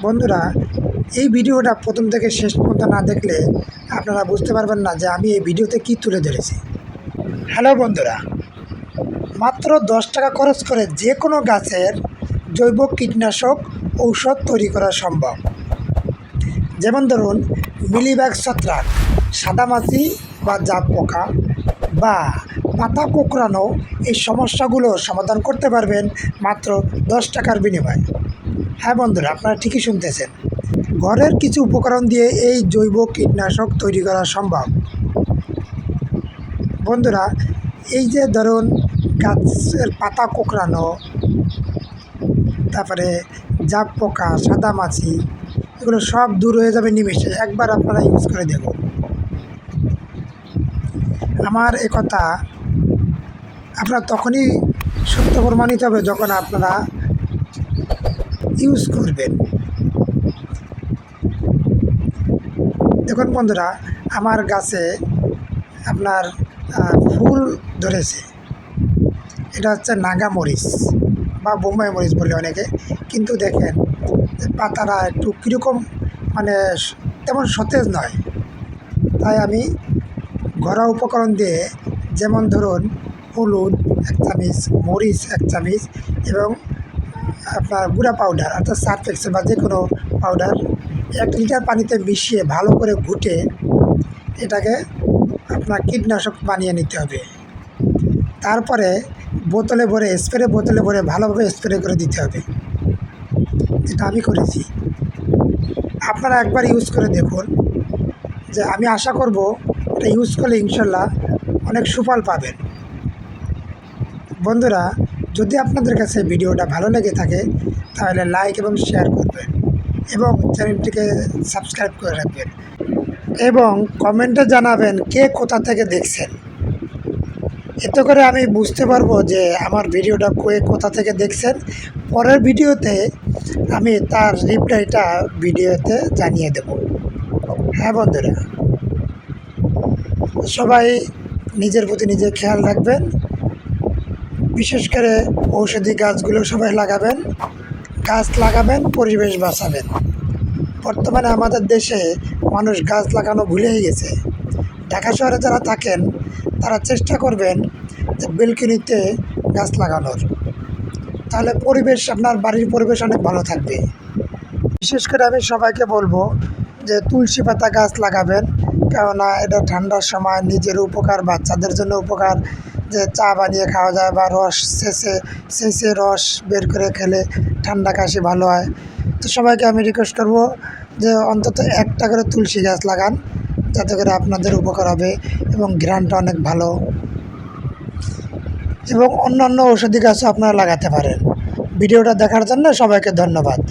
বন্ধুরা, এই ভিডিওটা প্রথম থেকে শেষ পর্যন্ত না দেখলে আপনারা বুঝতে পারবেন না যে আমি এই ভিডিওতে কী তুলে ধরেছি। হ্যালো বন্ধুরা, মাত্র 10 টাকা খরচ করে যে কোনো গাছের জৈব কীটনাশক ঔষধ তৈরি করা সম্ভব। যেমন ধরুন মিলিবাগ ছত্রাক, সাদামাছি বা জাপ পোকা বা পাতা কোঁকড়ানো, এই সমস্যাগুলো সমাধান করতে পারবেন মাত্র 10 টাকার বিনিময়ে। হ্যাঁ বন্ধুরা, আপনারা ঠিকই শুনতেছেন, ঘরের কিছু উপকরণ দিয়ে এই জৈব কীটনাশক তৈরি করা সম্ভব। বন্ধুরা, এই যে ধরুন গাছের পাতা কোঁকড়ানো, তারপরে জাপ পোকা, সাদামাছি, এগুলো সব দূর হয়ে যাবে নিমেষে। একবার আপনারা ইউজ করে দেখুন। আমার এ কথা আপনার তখনই সত্য প্রমাণিত হবে যখন আপনারা ইউজ করবেন। দেখুন বন্ধুরা, আমার গাছে আপনার ফুল ধরেছে। এটা হচ্ছে নাগা মরিচ বা বোম্বাই মরিচ বলে অনেকে, কিন্তু দেখেন পাতাটা একটু কীরকম, মানে তেমন সতেজ নয়। তাই আমি ঘরোয়া উপকরণ দিয়ে, যেমন ধরুন হলুদ 1 চামচ, মরিচ 1 চামচ এবং আপনার গুঁড়া পাউডার অর্থাৎ সার্ফ এক্সেল বা যে কোনো পাউডার 1 লিটার পানিতে মিশিয়ে ভালো করে ঘুটে এটাকে আপনার কীটনাশক বানিয়ে নিতে হবে। তারপরে বোতলে ভরে, বোতলে ভরে ভালোভাবে স্প্রে করে দিতে হবে। যেটা আমি করেছি, আপনারা একবার ইউজ করে দেখুন। যে আমি আশা করব এটা ইউজ করলে ইনশাল্লাহ অনেক সুফল পাবেন। বন্ধুরা, যদি আপনাদের কাছে ভিডিওটা ভালো লেগে থাকে তাহলে লাইক এবং শেয়ার করবেন এবং চ্যানেলটিকে সাবস্ক্রাইব করে রাখবেন এবং কমেন্টে জানাবেন কে কোথা থেকে দেখছেন। এতে করে আমি বুঝতে পারবো যে আমার ভিডিওটা কোথা থেকে দেখছেন। পরের ভিডিওতে আমি তার রিপ্লাইটা ভিডিওতে জানিয়ে দেব। হ্যাঁ বন্ধুরা, সবাই নিজের প্রতি নিজে খেয়াল রাখবেন। বিশেষ করে ঔষধি গাছগুলো সবাই লাগাবেন। গাছ লাগাবেন, পরিবেশ বাঁচাবেন। বর্তমানে আমাদের দেশে মানুষ গাছ লাগানো ভুলেই গেছে। ঢাকা শহরে যারা থাকেন তারা চেষ্টা করবেন যে বেলকনিতে গাছ লাগানোর, তাহলে পরিবেশ, আপনার বাড়ির পরিবেশ অনেক ভালো থাকবে। বিশেষ করে আমি সবাইকে বলবো যে তুলসী পাতা গাছ লাগাবেন, কেননা এটা ঠান্ডার সময় নিজের উপকার, বাচ্চাদের জন্য উপকার। যে চা বানিয়ে খাওয়া যায় বা রস শেষে রস বের করে খেলে ঠান্ডা কাশি ভালো হয়। তো সবাইকে আমি রিকোয়েস্ট করব যে অন্তত 1টা করে তুলসী গাছ লাগান, যাতে করে আপনাদের উপকার হবে এবং ঘ্রাণটা অনেক ভালো। এবং অন্যান্য ঔষধি গাছও আপনারা লাগাতে পারেন। ভিডিওটা দেখার জন্য সবাইকে ধন্যবাদ।